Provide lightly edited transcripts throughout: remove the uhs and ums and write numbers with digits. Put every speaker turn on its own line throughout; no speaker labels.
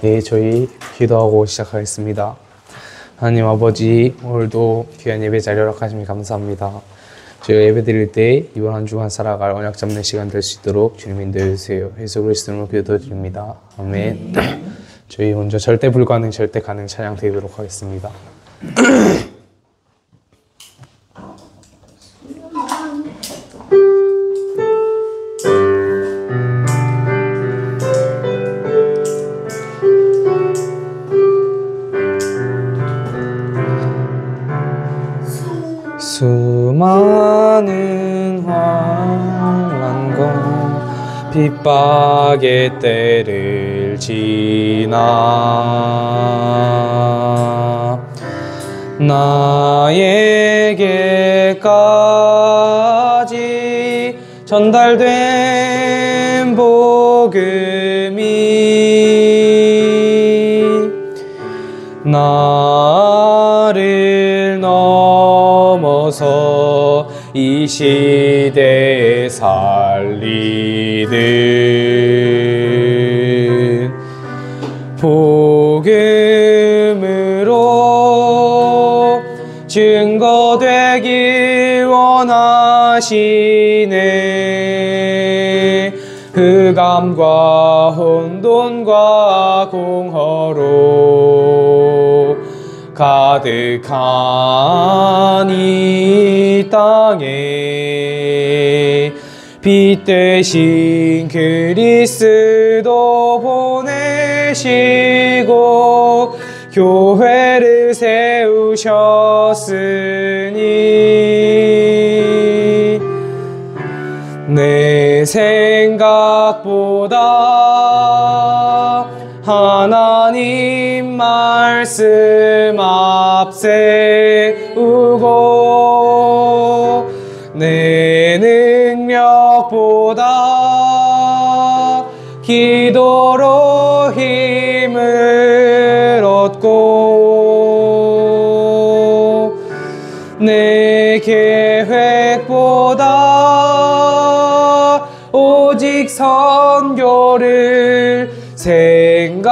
네, 저희 기도하고 시작하겠습니다. 하나님 아버지, 오늘도 귀한 예배 자리 허락하시니 감사합니다. 저희가 예배 드릴 때 이번 한 주간 살아갈 언약 잡는 시간 될 수 있도록 주님 인도해 주세요. 예수 그리스도로 기도드립니다. 아멘. 저희 먼저 절대 불가능, 절대 가능 찬양 드리도록 하겠습니다. 수많은 환난과 핍박의 때를 지나 나에게까지 전달된 복음이 나를 넘어서 이 시대에 살리는 복음으로 증거되길 원하시네. 흑암과 혼돈과 공허로 가득한 이 땅에 빛 대신 그리스도 보내시고 교회를 세우셨으니 내 생각보다 하나님 말씀 앞세우고 내 능력보다 기도로 힘을 얻고 내 계획보다 오직 선교를 생각하며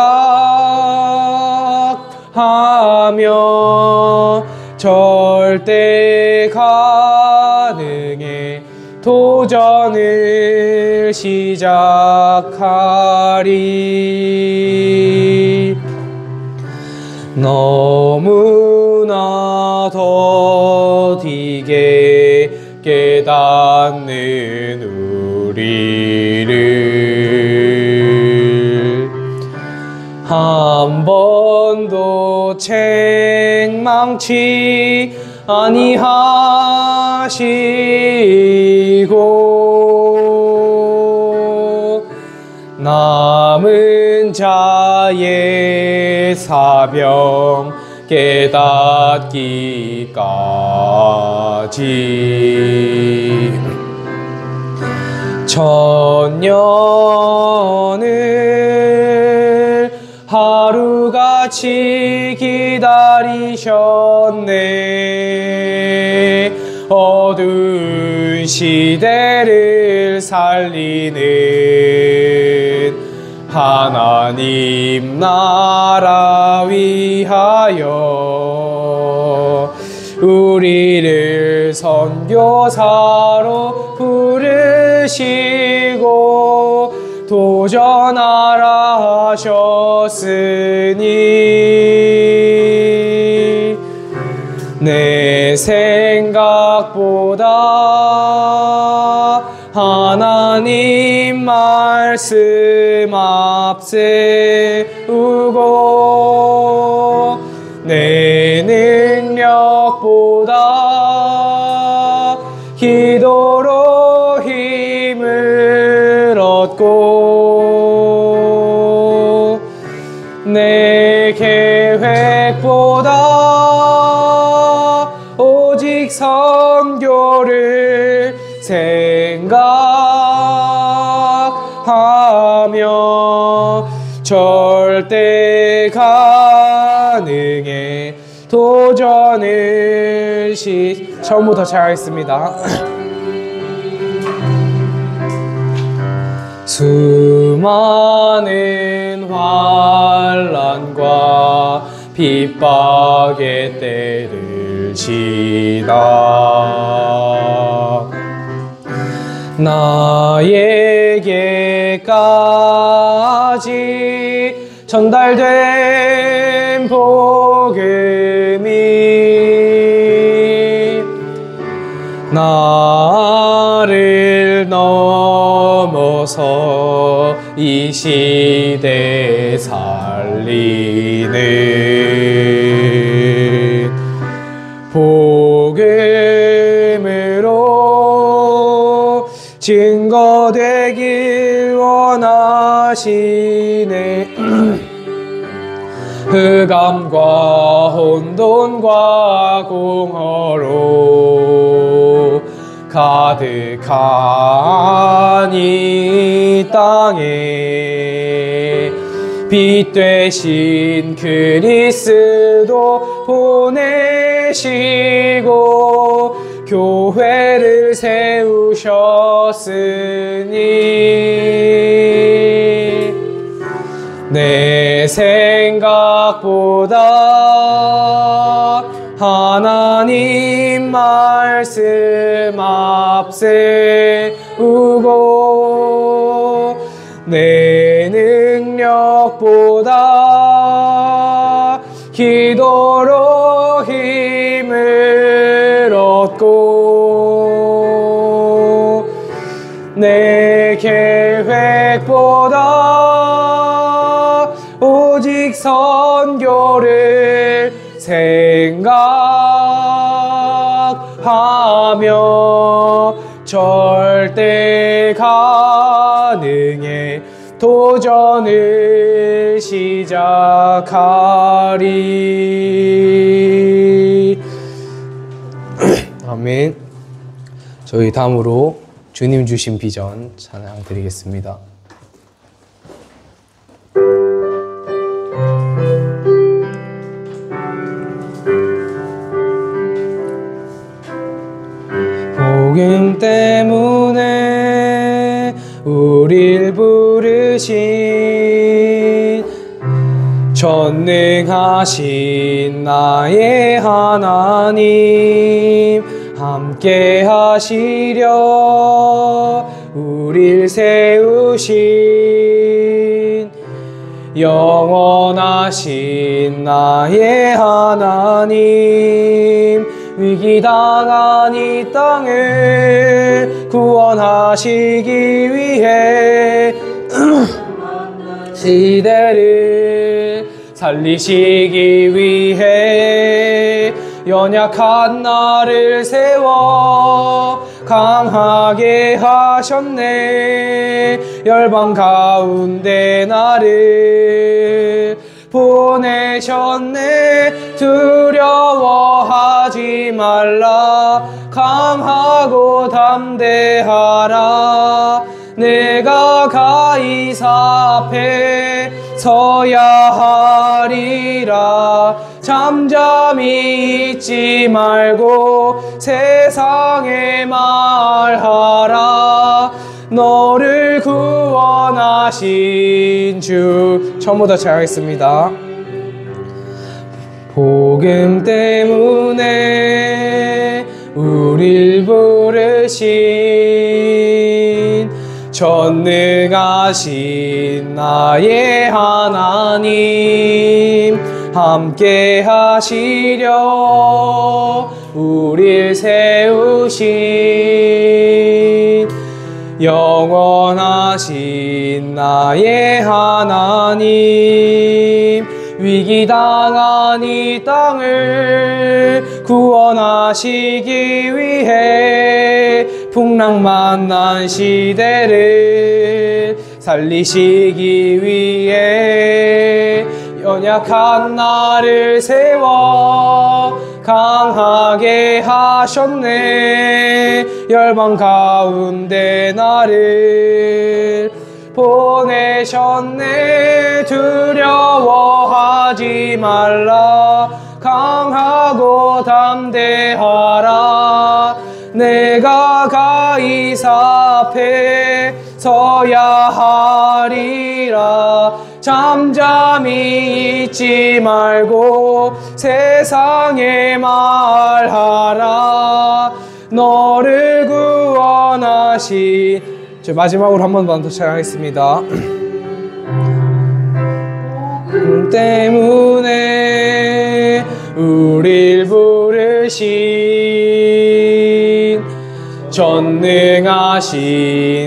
절대 가능해 도전을 시작하리. 너무나 더디게 깨닫는 우리를 한 번도 책망치 아니하시고 남은 자의 사명 깨닫기까지 천년을 하루같이 기다리셨네. 어두운 시대를 살리는 하나님 나라 위하여 우리를 선교사로 부르시고 도전하라 하셨으니 내 생각보다 하나님 말씀 앞세우고 내 능력보다 기도로 힘을 얻고 내 계획보다 오직 선교를 생각하며 절대 가능해 도전을 처음부터 잘 하겠습니다. 수많은 환난 환난과 핍박의 때를 지나 나에게까지 전달된 복음이 나를 넘어서 이 시대에 살리는 복음으로 증거되길 원하시네. 흑암과 혼돈과 공허로 가득한 이 땅에 빛 되신 그리스도 보내시고 교회를 세우셨으니 내 생각보다 하나님 말씀 앞세우고 내 능력보다 기도로 힘을 얻고 내 계획보다 오직 선교를 생각하며 절대 가능해 도전을 시작하리. 아멘. 저희 다음으로 주님 주신 비전 찬양 드리겠습니다. 복음 때문에 우릴 부르신 전능하신 나의 하나님 함께 하시려 우릴 세우신 영원하신 나의 하나님 위기당한 이 땅을 구원하시기 위해 시대를 살리시기 위해 연약한 나를 세워 강하게 하셨네. 열방 가운데 나를 보내셨네. 두려워하지 말라. 강하고 담대하라. 내가 가이사 앞에 서야 하리라. 잠잠히 있지 말고 세상에 말하라. 너를 구원하신 주. 처음부터 잘하겠습니다. 복음 때문에 우릴 부르신 전능하신 나의 하나님 함께 하시려 우릴 세우신 영원하신 나의 하나님 위기당한 이 땅을 구원하시기 위해 풍랑 만난 시대를 살리시기 위해 연약한 나를 세워 강하게 하셨네. 열방 가운데 나를 보내셨네. 두려워하지 말라. 강하고 담대하라. 내가 가이사 앞에 서야 하리라. 잠잠히 잊지 말고 세상에 말하라. 너를 구원하신, 마지막으로 한 번만 더 찬양하겠습니다. 때문에 우릴 부르신 전능하신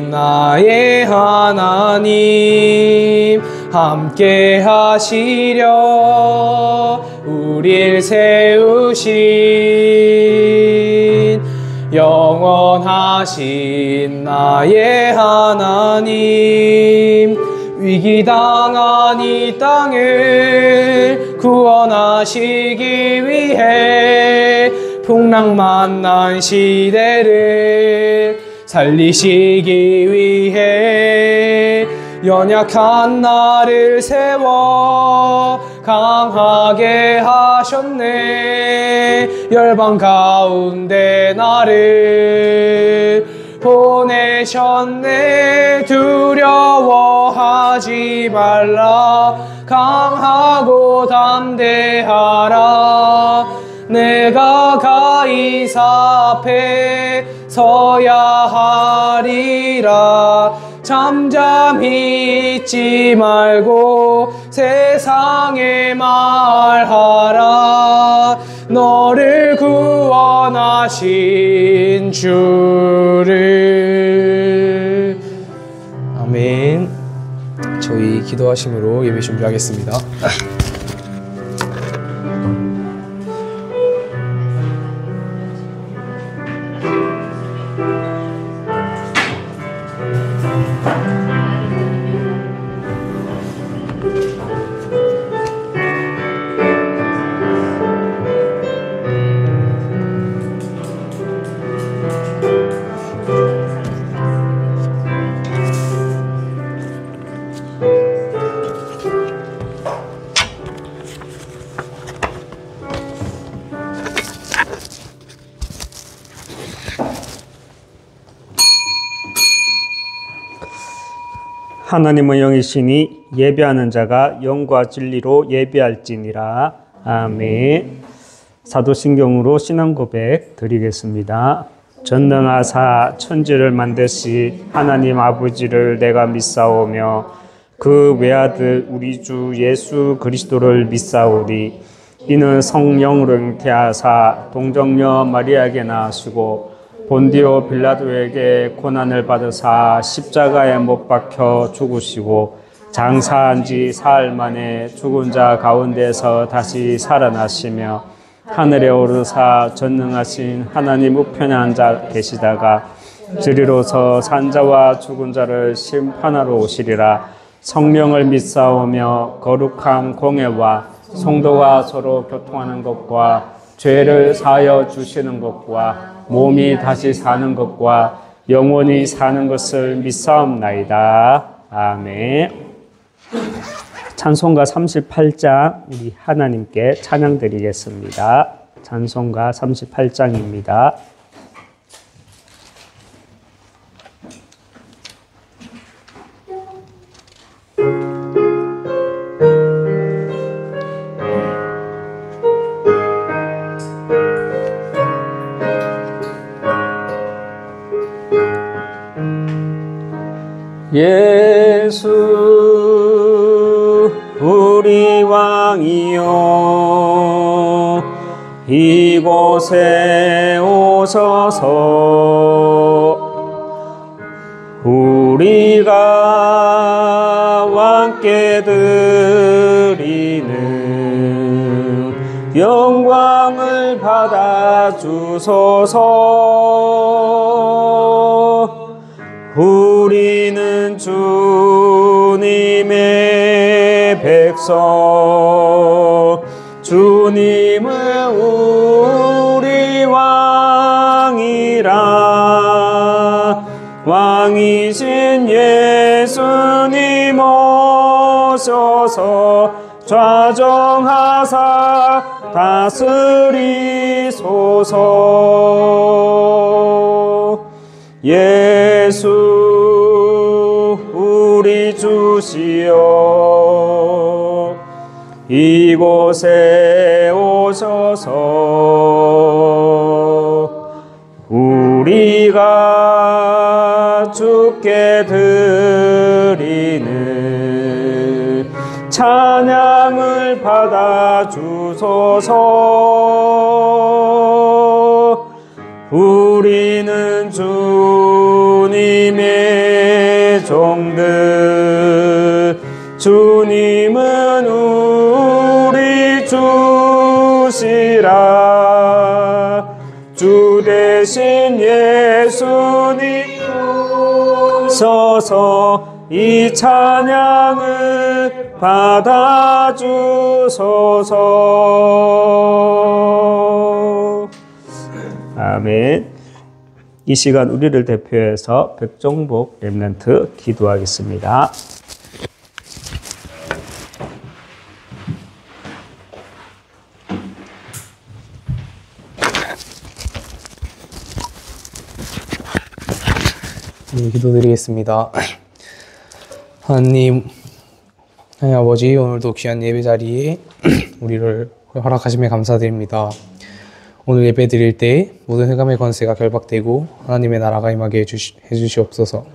나의 하나님, 함께 하시려 우릴 세우신 영원하신 나의 하나님, 위기당한 이 땅을 구원하시기 위해 풍랑 만난 시대를 살리시기 위해 연약한 나를 세워 강하게 하셨네. 열방 가운데 나를 보내셨네. 두려워하지 말라. 강하고 담대하라. 내가 가이사 앞에 서야 하리라. 잠잠히 있지 말고 세상에 말하라. 너를 구원하신 주를. 아멘. 저희 기도하심으로 예배 준비하겠습니다.
하나님은 영이시니 예배하는 자가 영과 진리로 예배할지니라. 아멘. 사도신경으로 신앙 고백 드리겠습니다. 전능하사 천지를 만드시 하나님 아버지를 내가 믿사오며 그 외아들 우리 주 예수 그리스도를 믿사오니 이는 성령으로 잉태하사 동정녀 마리아에게 나으시고 본디오 빌라도에게 고난을 받으사 십자가에 못 박혀 죽으시고 장사한 지 사흘 만에 죽은 자 가운데서 다시 살아나시며 하늘에 오르사 전능하신 하나님 우편에 앉아 계시다가 저리로서 산자와 죽은 자를 심판하러 오시리라. 성령을 믿사오며 거룩한 공회와 성도가 서로 교통하는 것과 죄를 사하여 주시는 것과 몸이 다시 사는 것과 영원히 사는 것을 믿사옵나이다. 아멘. 찬송가 38장 우리 하나님께 찬양 드리겠습니다. 찬송가 38장입니다. 예수 우리 왕이여 이곳에 오소서. 우리가 왕께 드리는 영광을 받아 주소서. 우리는 주님의 백성, 주님은 우리 왕이라. 왕이신 예수님 오셔서 좌정하사 다스리소서. 예수 우리 주시여 이곳에 오셔서 우리가 주께 드리는 찬양을 받아 주소서. 우리는 주님의 종들, 주님은 우리 주시라. 주 대신 예수님 오셔서 이 찬양을 받아 주소서. 아멘. 이 시간 우리를 대표해서 백종복 렘넌트 기도하겠습니다.
네, 기도드리겠습니다. 하나님 아버지, 오늘도 귀한 예배 자리에 우리를 허락하심에 감사드립니다. 오늘 예배 드릴 때 모든 흑암의 권세가 결박되고 하나님의 나라가 임하게 해주시옵소서.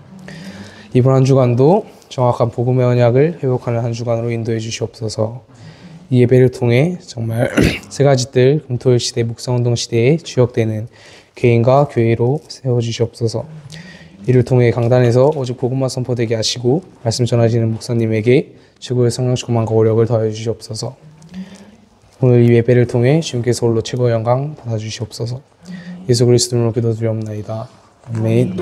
이번 한 주간도 정확한 복음의 언약을 회복하는 한 주간으로 인도해 주시옵소서. 이 예배를 통해 정말 세 가지 뜰 금토일 시대 묵상운동 시대에 주역되는 개인과 교회로 세워주시옵소서. 이를 통해 강단에서 오직 복음만 선포되게 하시고 말씀 전하시는 목사님에게 최고의 성령 충만과 오력을 더해 주시옵소서. 오늘 이 예배를 통해 주님께서 홀로 최고의 영광 받아주시옵소서. 예수 그리스도 이름으로 기도드리옵나이다. 아멘.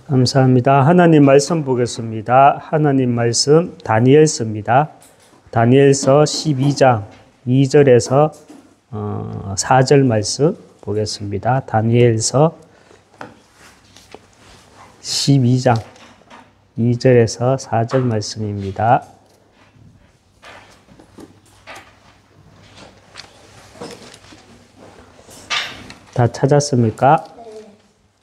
감사합니다. 하나님 말씀 보겠습니다. 하나님 말씀 다니엘서입니다. 다니엘서 12장 2절에서 4절 말씀 보겠습니다. 다니엘서 12장 2절에서 4절 말씀입니다. 다 찾았습니까?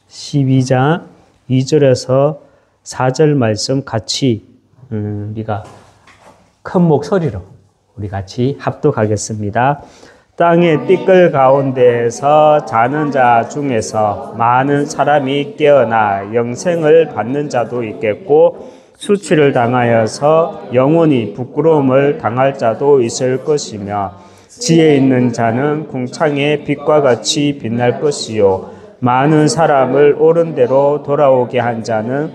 12장 2절에서 4절 말씀 같이 우리가 큰 목소리로 우리 같이 합독하겠습니다. 땅의 띠끌 가운데에서 자는 자 중에서 많은 사람이 깨어나 영생을 받는 자도 있겠고 수치를 당하여서 영원히 부끄러움을 당할 자도 있을 것이며 지혜 있는 자는 궁창의 빛과 같이 빛날 것이요 많은 사람을 옳은 대로 돌아오게 한 자는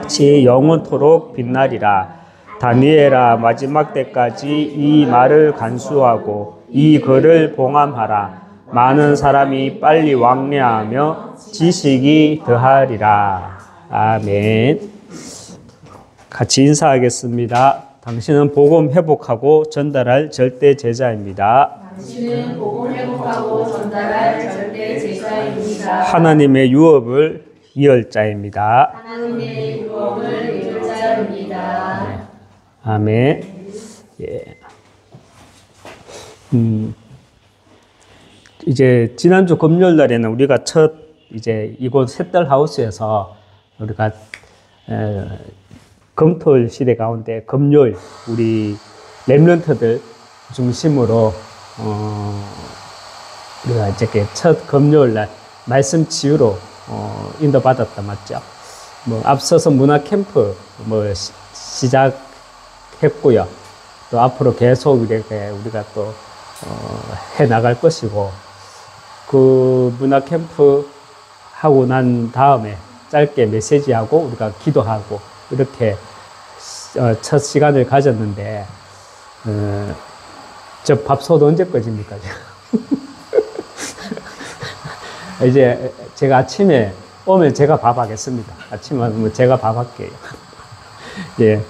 지 영원토록 빛나리라. 다니엘아, 마지막 때까지 이 말을 간수하고 이 글을 봉함하라. 많은 사람이 빨리 왕래하며 지식이 더하리라. 아멘. 같이 인사하겠습니다. 당신은 복음 회복하고 전달할 절대 제자입니다.
당신은 복음 회복하고 전달할 절대 제자입니다.
하나님의 유업을 이을 자입니다.
하나님의 유업을 이을 자입니다.
아멘. 예. 이제 지난주 금요일 날에는 우리가 첫 이제 이곳 셋달 하우스에서 우리가 금토일 시대 가운데 금요일 우리 렘넌트들 중심으로 우리가 이제 첫 금요일 날 말씀 치유로 인도받았다 맞죠? 뭐 앞서서 문화 캠프 뭐 시작했고요. 또 앞으로 계속 이렇게 우리가 또 해 나갈 것이고 그 문화 캠프 하고 난 다음에 짧게 메시지하고 우리가 기도하고 이렇게 첫 시간을 가졌는데 저 밥솥 언제 꺼집니까? 이제 제가 아침에 오면 제가 밥 하겠습니다. 아침에 오면 제가 밥 할게요. 예.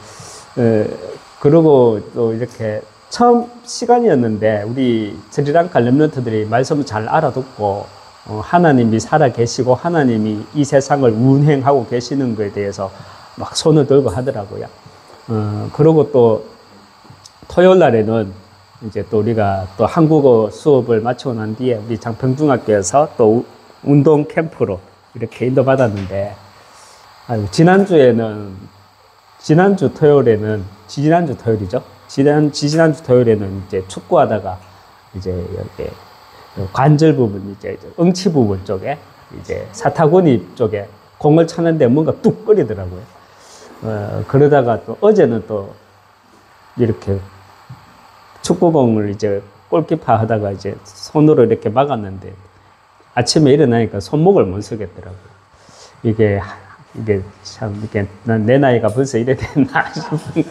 그리고 또 이렇게 처음 시간이었는데 우리 스리랑카 렘넌트들이 말씀을 잘 알아듣고 하나님이 살아 계시고 하나님이 이 세상을 운행하고 계시는 것에 대해서 막 손을 들고 하더라고요. 그리고 또 토요일 날에는 이제 또 우리가 또 한국어 수업을 마치고 난 뒤에 우리 장평중학교에서 또 운동 캠프로 이렇게 인도받았는데, 지난주 토요일에는, 지난주 토요일에는 이제 축구하다가 이제 이렇게 관절 부분, 이제 응치 부분 쪽에 이제 사타구니 쪽에 공을 차는데 뭔가 뚝 꺼리더라고요. 그러다가 또 어제는 또 이렇게 축구공을 이제 골키퍼 하다가 이제 손으로 이렇게 막았는데 아침에 일어나니까 손목을 못 쓰겠더라고요. 이게 참, 이게 내 나이가 벌써 이래 됐나 싶은데.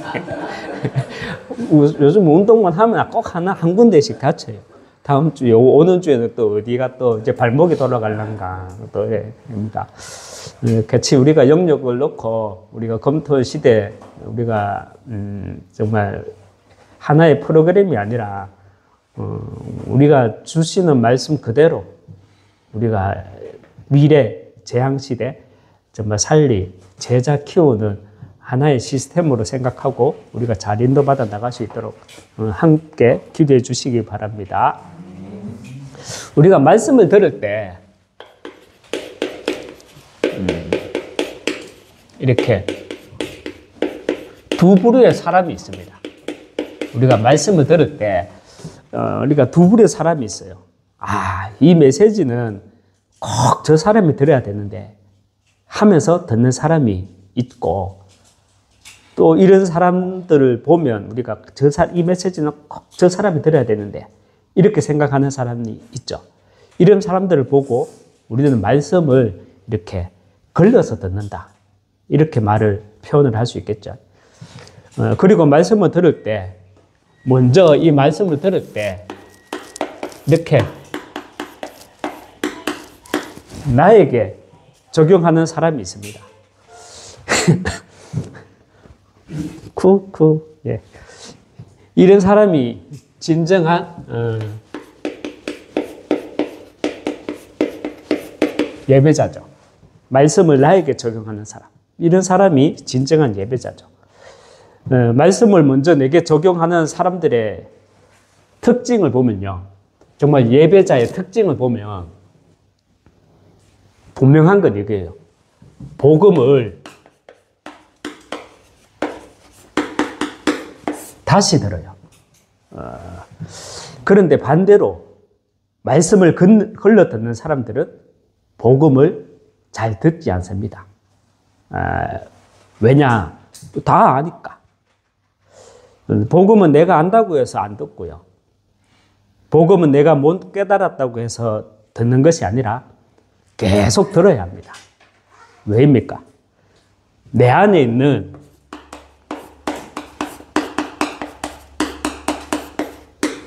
요즘 운동만 하면 꼭 한 군데씩 다쳐요. 다음 주에, 오는 주에는 또 어디가 또 이제 발목이 돌아갈란가 또 입니다. 같이 우리가 영역을 놓고 우리가 검토 시대 우리가 정말 하나의 프로그램이 아니라 우리가 주시는 말씀 그대로 우리가 미래 재앙 시대 정말 제자 키우는 하나의 시스템으로 생각하고 우리가 잘 인도받아 나갈 수 있도록 함께 기도해 주시기 바랍니다. 우리가 말씀을 들을 때 이렇게 두 부류의 사람이 있습니다. 우리가 말씀을 들을 때 우리가 두 부류의 사람이 있어요. 이 메시지는 꼭 저 사람이 들어야 되는데 하면서 듣는 사람이 있고, 또 이런 사람들을 보면 우리가 이 메시지는 꼭 저 사람이 들어야 되는데 이렇게 생각하는 사람이 있죠. 이런 사람들을 보고 우리는 말씀을 이렇게 걸러서 듣는다, 이렇게 표현을 할 수 있겠죠. 그리고 말씀을 들을 때, 먼저 이 말씀을 들을 때 이렇게 나에게 적용하는 사람이 있습니다. 예. 이런 사람이 진정한 예배자죠. 말씀을 나에게 적용하는 사람. 이런 사람이 진정한 예배자죠. 말씀을 먼저 내게 적용하는 사람들의 특징을 보면요. 정말 예배자의 특징을 보면 분명한 건 이거예요. 복음을 다시 들어요. 그런데 반대로 말씀을 걸러 듣는 사람들은 복음을 잘 듣지 않습니다. 왜냐? 다 아니까. 복음은 내가 안다고 해서 안 듣고요. 복음은 내가 못 깨달았다고 해서 듣는 것이 아니라 계속 들어야 합니다. 왜입니까? 내 안에 있는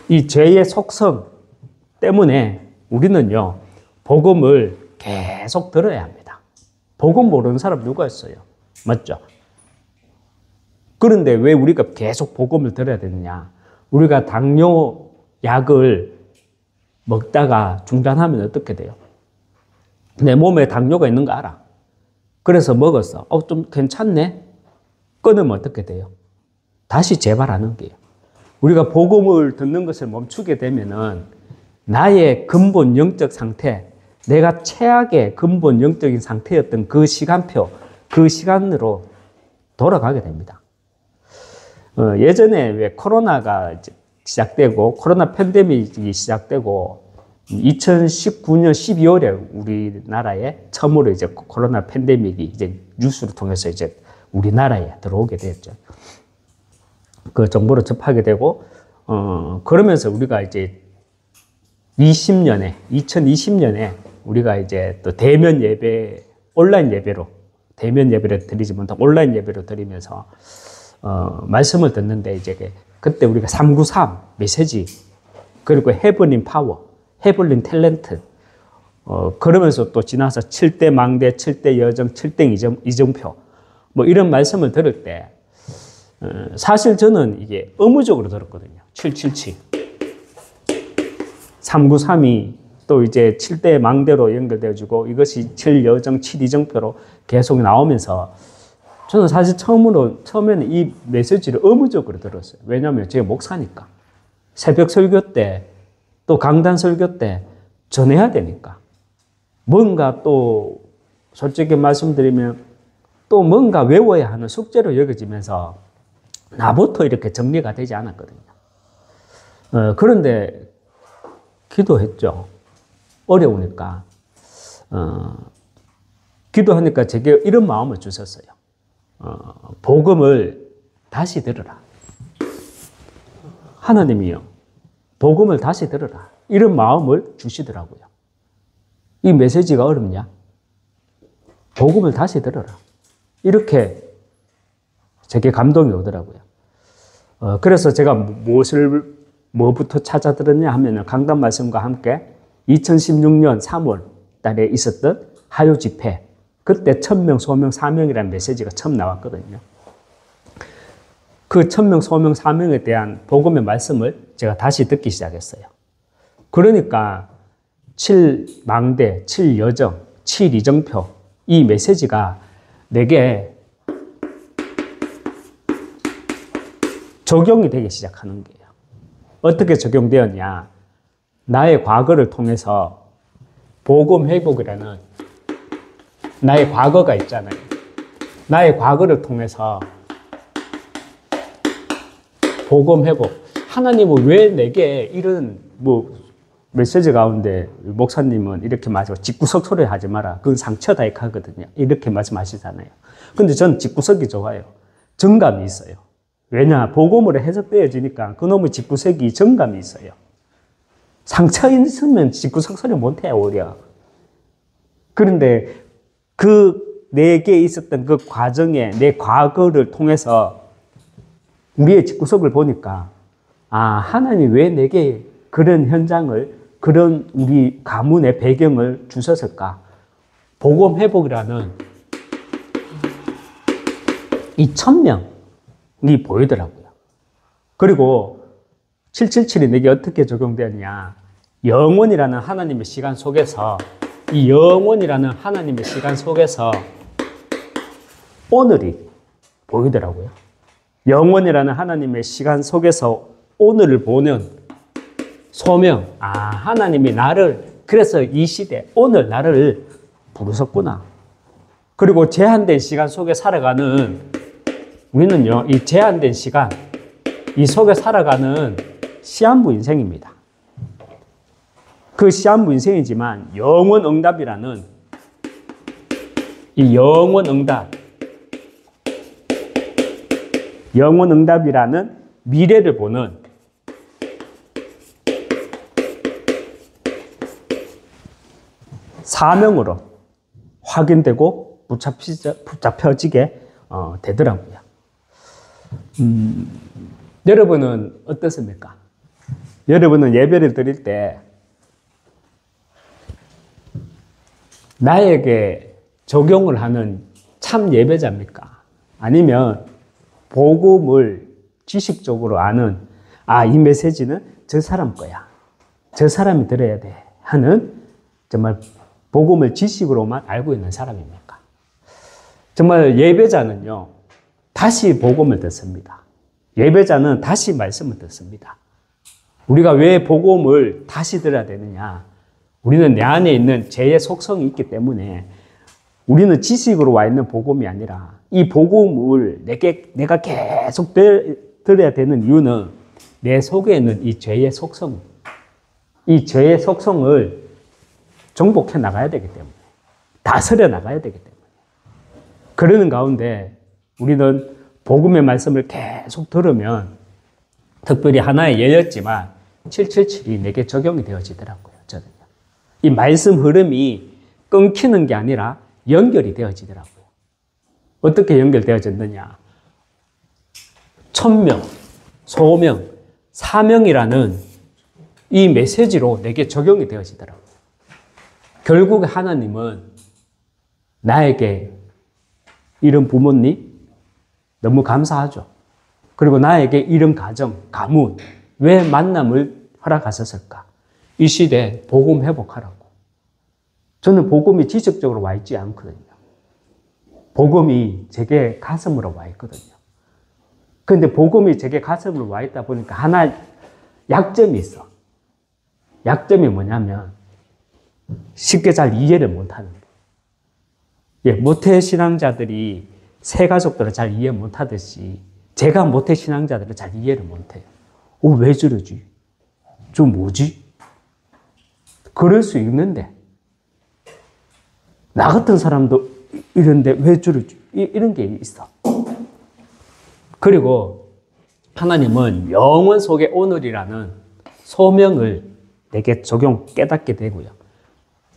이 죄의 속성 때문에 우리는요, 복음을 계속 들어야 합니다. 복음 모르는 사람 누가 있어요? 맞죠? 그런데 왜 우리가 계속 복음을 들어야 되느냐? 우리가 당뇨 약을 먹다가 중단하면 어떻게 돼요? 내 몸에 당뇨가 있는 거 알아. 그래서 먹었어. 좀 괜찮네? 끊으면 어떻게 돼요? 다시 재발하는 거예요. 우리가 복음을 듣는 것을 멈추게 되면은 나의 근본 영적 상태, 내가 최악의 근본 영적인 상태였던 그 시간표, 그 시간으로 돌아가게 됩니다. 예전에 왜 코로나가 시작되고, 코로나 팬데믹이 시작되고, 2019년 12월에 우리나라에 처음으로 이제 코로나 팬데믹이 이제 뉴스를 통해서 이제 우리나라에 들어오게 됐죠. 그 정보를 접하게 되고, 그러면서 우리가 이제 2020년에 우리가 이제 또 대면 예배, 온라인 예배로, 대면 예배를 드리지 못하고 온라인 예배로 드리면서, 말씀을 듣는데 이제 그때 우리가 393 메시지, 그리고 헤븐인 파워, 헤블린 탤런트, 그러면서 또 지나서 7대 망대, 7대 여정, 7대 이정표, 뭐 이런 말씀을 들을 때, 사실 저는 이게 의무적으로 들었거든요. 777. 393이 또 이제 7대 망대로 연결되어지고 이것이 7여정, 7이정표로 계속 나오면서 저는 사실 처음에는 이 메시지를 의무적으로 들었어요. 왜냐하면 제가 목사니까. 새벽 설교 때, 또 강단 설교 때 전해야 되니까. 뭔가 또, 솔직히 말씀드리면, 또 뭔가 외워야 하는 숙제로 여겨지면서 나부터 이렇게 정리가 되지 않았거든요. 그런데 기도했죠. 어려우니까. 기도하니까 제게 이런 마음을 주셨어요. 복음을 다시 들으라. 하나님이요. 복음을 다시 들으라. 이런 마음을 주시더라고요. 이 메시지가 어렵냐? 복음을 다시 들어라. 이렇게 제게 감동이 오더라고요. 그래서 제가 뭐부터 찾아 들었냐 하면 강단 말씀과 함께 2016년 3월 달에 있었던 하요 집회, 그때 1000명, 소명, 사명이라는 메시지가 처음 나왔거든요. 그 1000명, 소명, 사명에 대한 복음의 말씀을 제가 다시 듣기 시작했어요. 그러니까 7망대, 7여정, 7이정표 이 메시지가 내게 적용이 되기 시작하는 거예요. 어떻게 적용되었냐? 나의 과거를 통해서 복음 회복이라는 나의 과거가 있잖아요. 나의 과거를 통해서 복음 회복. 하나님은 왜 내게 이런 메시지 가운데 목사님은 이렇게 말하고 집구석 소리 하지 마라. 그건 상처다 이렇게 하거든요. 이렇게 말씀하시잖아요. 근데 저는 집구석이 좋아요. 정감이 있어요. 왜냐? 복음으로 해석되어지니까 그놈의 집구석이 정감이 있어요. 상처 있으면 집구석 소리 못해요, 오히려. 그런데 내게 있었던 그 과정에 내 과거를 통해서 우리의 집구석을 보니까 하나님 왜 내게 그런 현장을, 그런 우리 가문의 배경을 주셨을까? 복음 회복이라는 이 1000명이 보이더라고요. 그리고 777이 내게 어떻게 적용되었냐? 영원이라는 하나님의 시간 속에서, 이 영원이라는 하나님의 시간 속에서 오늘이 보이더라고요. 영원이라는 하나님의 시간 속에서 오늘을 보는 소명. 하나님이 나를, 그래서 이 시대, 오늘 나를 부르셨구나. 그리고 제한된 시간 속에 살아가는, 우리는요, 이 제한된 시간, 이 속에 살아가는 시한부 인생입니다. 그 시한부 인생이지만 영원 응답이라는 이 영원 응답이라는 미래를 보는 사명으로 확인되고 붙잡혀지게 되더라고요. 여러분은 어떻습니까? 여러분은 예배를 드릴 때 나에게 적용을 하는 참 예배자입니까? 아니면 복음을 지식적으로 아는, 이 메시지는 저 사람 거야, 저 사람이 들어야 돼 하는 정말 복음을 지식으로만 알고 있는 사람입니까? 정말 예배자는요, 다시 복음을 듣습니다. 예배자는 다시 말씀을 듣습니다. 우리가 왜 복음을 다시 들어야 되느냐? 우리는 내 안에 있는 죄의 속성이 있기 때문에 우리는 지식으로 와 있는 복음이 아니라 이 복음을 내가 계속 들어야 되는 이유는 내 속에 있는 이 죄의 속성, 이 죄의 속성을 정복해 나가야 되기 때문에, 다스려 나가야 되기 때문에. 그러는 가운데 우리는 복음의 말씀을 계속 들으면, 특별히 하나의 예였지만 777이 내게 적용이 되어지더라고요. 저는요. 이 말씀 흐름이 끊기는 게 아니라 연결이 되어지더라고요. 어떻게 연결되어졌느냐? 1000명, 소명, 사명이라는 이 메시지로 내게 적용이 되어지더라고요. 결국 하나님은 나에게 이런 부모님 너무 감사하죠. 그리고 나에게 이런 가정, 가문, 왜 만남을 허락하셨을까? 이 시대에 복음 회복하라고. 저는 복음이 지적적으로 와 있지 않거든요. 복음이 제게 가슴으로 와 있거든요. 그런데 복음이 제게 가슴으로 와 있다 보니까 하나 약점이 있어. 약점이 뭐냐면 쉽게 잘 이해를 못하는 거예요. 예, 모태신앙자들이 새 가족들을 잘 이해 못하듯이 제가 모태신앙자들을 잘 이해를 못해요. 왜 저러지? 저 뭐지? 그럴 수 있는데 나 같은 사람도 이런데 왜 저러지? 이런 게 있어. 그리고 하나님은 영원 속의 오늘이라는 소명을 내게 깨닫게 되고요.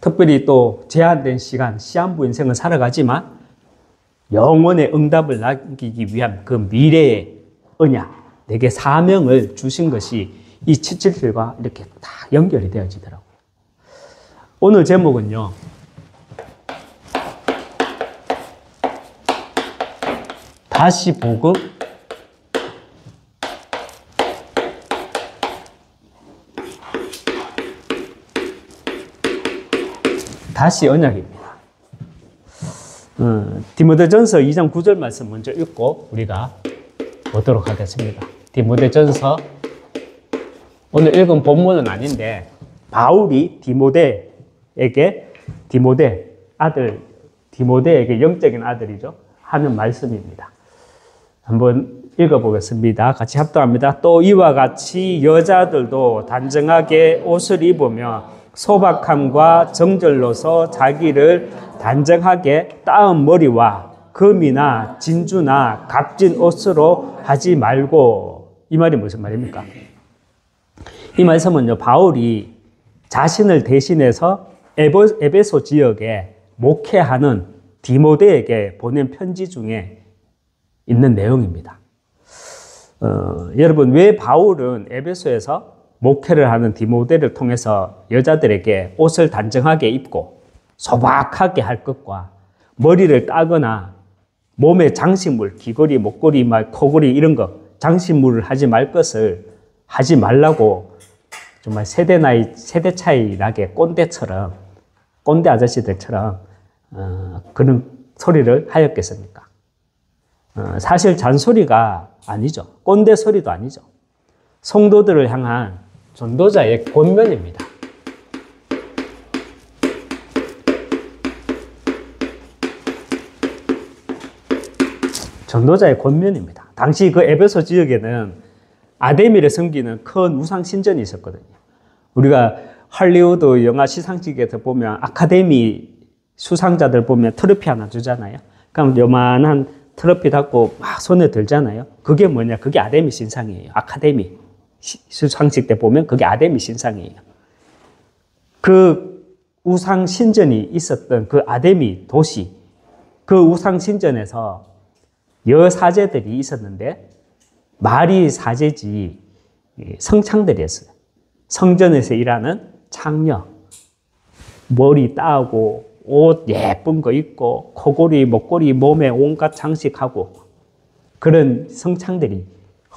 특별히 또 제한된 시간, 시한부 인생을 살아가지만 영원의 응답을 남기기 위한 그 미래의 언약, 내게 사명을 주신 것이 이 777과 이렇게 다 연결이 되어지더라고요. 오늘 제목은요, 다시 복음, 다시 언약입니다. 디모데전서 2장 9절 말씀 먼저 읽고 우리가 보도록 하겠습니다. 디모데전서, 오늘 읽은 본문은 아닌데 바울이 디모데에게 영적인 아들이죠, 하는 말씀입니다. 한번 읽어보겠습니다. 같이 합독합니다. 또 이와 같이 여자들도 단정하게 옷을 입으며 소박함과 정절로서 자기를 단정하게 따은 머리와 금이나 진주나 값진 옷으로 하지 말고. 이 말이 무슨 말입니까? 이 말씀은요, 바울이 자신을 대신해서 에베소 지역에 목회하는 디모데에게 보낸 편지 중에 있는 내용입니다. 여러분, 왜 바울은 에베소에서 목회를 하는 디모데를 통해서 여자들에게 옷을 단정하게 입고 소박하게 할 것과 머리를 따거나 몸에 장식물, 귀걸이, 목걸이, 코걸이 이런 거 장식물을 하지 말 것을 하지 말라고 정말 세대 차이 나게 꼰대 아저씨들처럼 그런 소리를 하였겠습니까? 사실 잔소리가 아니죠. 꼰대 소리도 아니죠. 성도들을 향한 전도자의 권면입니다. 전도자의 권면입니다. 당시 그 에베소 지역에는 아데미를 섬기는 큰 우상 신전이 있었거든요. 우리가 할리우드 영화 시상식에서 보면 아카데미 수상자들 보면 트로피 하나 주잖아요. 그럼 요만한 트로피 갖고 막 손에 들잖아요. 그게 뭐냐? 그게 아데미 신상이에요. 아카데미 수상식 때 보면 그게 아데미 신상이에요. 그 우상 신전이 있었던 그 아데미 도시, 그 우상 신전에서 여사제들이 있었는데 말이 사제지 성창들이었어요. 성전에서 일하는 창녀, 머리 따고 옷 예쁜 거 입고 코골이, 목걸이, 몸에 온갖 장식하고 그런 성창들이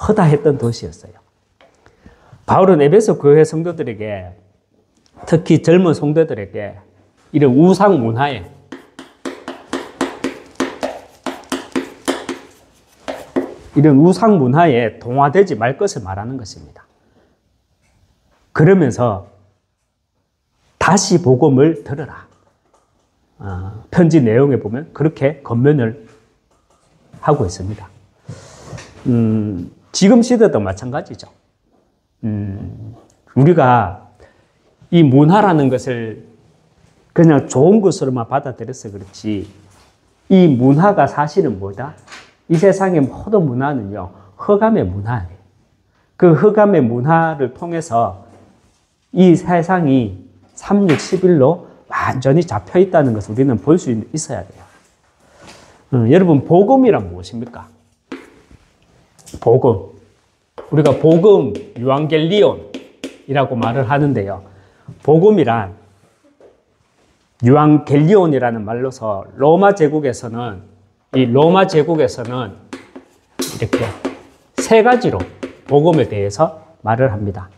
허다했던 도시였어요. 바울은 에베소 교회 성도들에게, 특히 젊은 성도들에게 이런 우상 문화에 동화되지 말 것을 말하는 것입니다. 그러면서 다시 복음을 들으라. 편지 내용에 보면 그렇게 권면을 하고 있습니다. 지금 시대도 마찬가지죠. 우리가 이 문화라는 것을 그냥 좋은 것으로만 받아들여서 그렇지, 이 문화가 사실은 뭐다? 이 세상의 모든 문화는요, 흑암의 문화예요. 그 흑암의 문화를 통해서 이 세상이 3,6,11로 완전히 잡혀 있다는 것을 우리는 볼 수 있어야 돼요. 여러분, 복음이란 무엇입니까? 복음. 우리가 복음, 유앙겔리온이라고 말을 하는데요. 복음이란 유앙겔리온이라는 말로서 로마 제국에서는 이렇게 세 가지로 복음에 대해서 말을 합니다.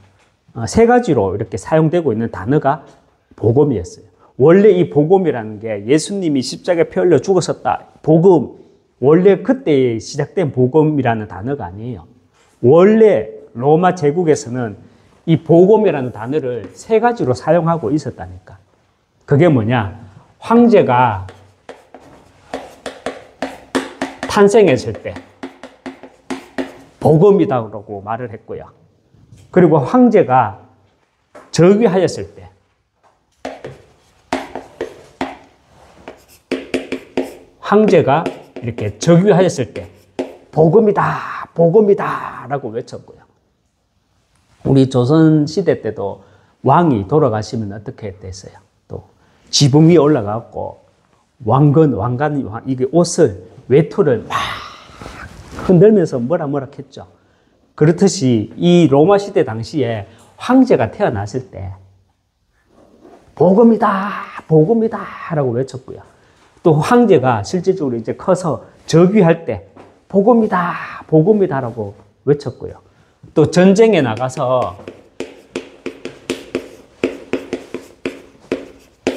세 가지로 이렇게 사용되고 있는 단어가 복음이었어요. 원래 이 복음이라는 게 예수님이 십자가에 피 흘려 죽으셨다. 복음, 원래 그때 시작된 복음이라는 단어가 아니에요. 원래 로마 제국에서는 이 복음이라는 단어를 세 가지로 사용하고 있었다니까. 그게 뭐냐? 황제가 탄생했을 때 복음이다라고 말을 했고요. 그리고 황제가 즉위하였을 때 황제가 이렇게 즉위하였을 때 복음이다, 복음이다 라고 외쳤고요. 우리 조선시대 때도 왕이 돌아가시면 어떻게 됐어요? 또 지붕 위에 올라가고 왕관이 이게 옷을 외투를 막 흔들면서 뭐라 했죠. 그렇듯이 이 로마 시대 당시에 황제가 태어났을 때 복음이다, 복음이다 라고 외쳤고요. 또 황제가 실질적으로 이제 커서 즉위할 때 복음이다, 복음이다 라고 외쳤고요. 또 전쟁에 나가서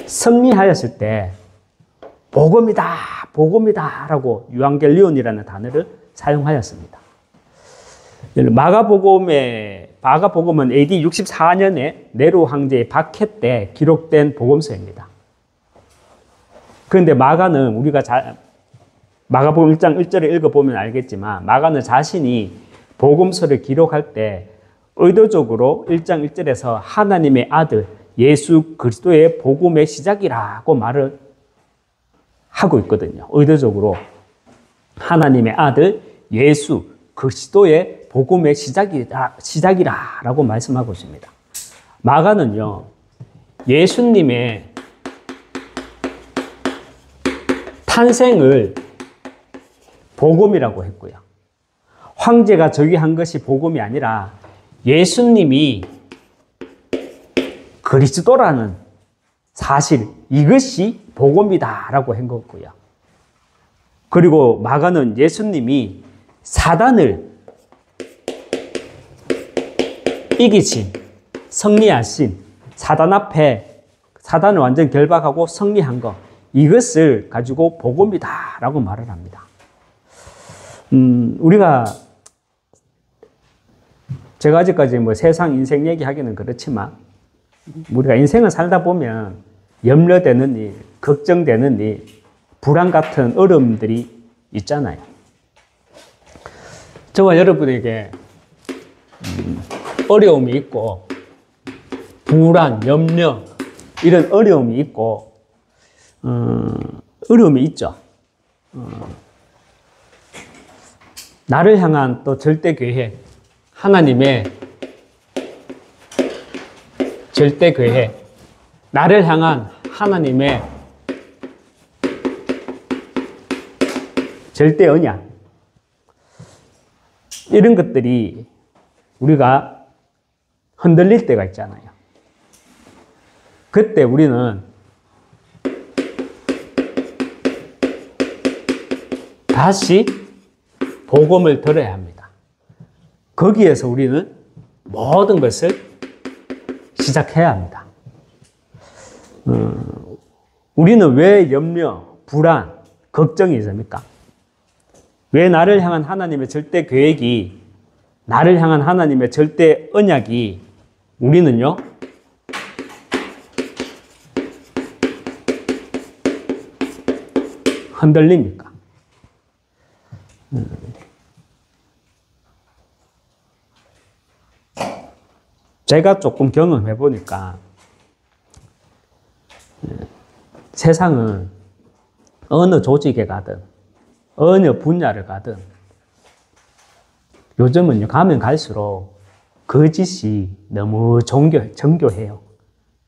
승리하였을 때 복음이다, 복음이다 라고 유앙겔리온이라는 단어를 사용하였습니다. 마가복음은 AD 64년에 네로 황제의 박해 때 기록된 복음서입니다. 그런데 마가는 마가복음 1장 1절을 읽어보면 알겠지만 마가는 자신이 복음서를 기록할 때 의도적으로 1장 1절에서 하나님의 아들 예수 그리스도의 복음의 시작이라고 말을 하고 있거든요. 의도적으로 하나님의 아들 예수 그리스도의 복음의 시작이라고 말씀하고 있습니다. 마가는요, 예수님의 탄생을 복음이라고 했고요. 황제가 즉위한 것이 복음이 아니라 예수님이 그리스도라는 사실, 이것이 복음이다라고 한 거고요. 그리고 마가는 예수님이 사단을 이기신, 승리하신, 사단 앞에 사단을 완전 결박하고 승리한 것, 이것을 가지고 복음이다라고 말을 합니다. 제가 아직까지 세상 인생 얘기하기는 그렇지만 우리가 인생을 살다 보면 염려되는 일, 걱정되는 일, 불안 같은 어려움들이 있잖아요. 저와 여러분에게 어려움이 있고 불안, 염려 이런 어려움이 있고 어려움이 있죠. 나를 향한 또 절대 계획, 하나님의 절대 계획, 나를 향한 하나님의 절대 언약, 이런 것들이 우리가 흔들릴 때가 있잖아요. 그때 우리는 다시 복음을 들어야 합니다. 거기에서 우리는 모든 것을 시작해야 합니다. 우리는 왜 염려, 불안, 걱정이 있습니까? 왜 나를 향한 하나님의 절대 계획이, 나를 향한 하나님의 절대 언약이 우리는요, 흔들립니까? 제가 조금 경험해 보니까 세상은 어느 조직에 가든 어느 분야를 가든 요즘은 가면 갈수록 거짓이 너무 정교해요.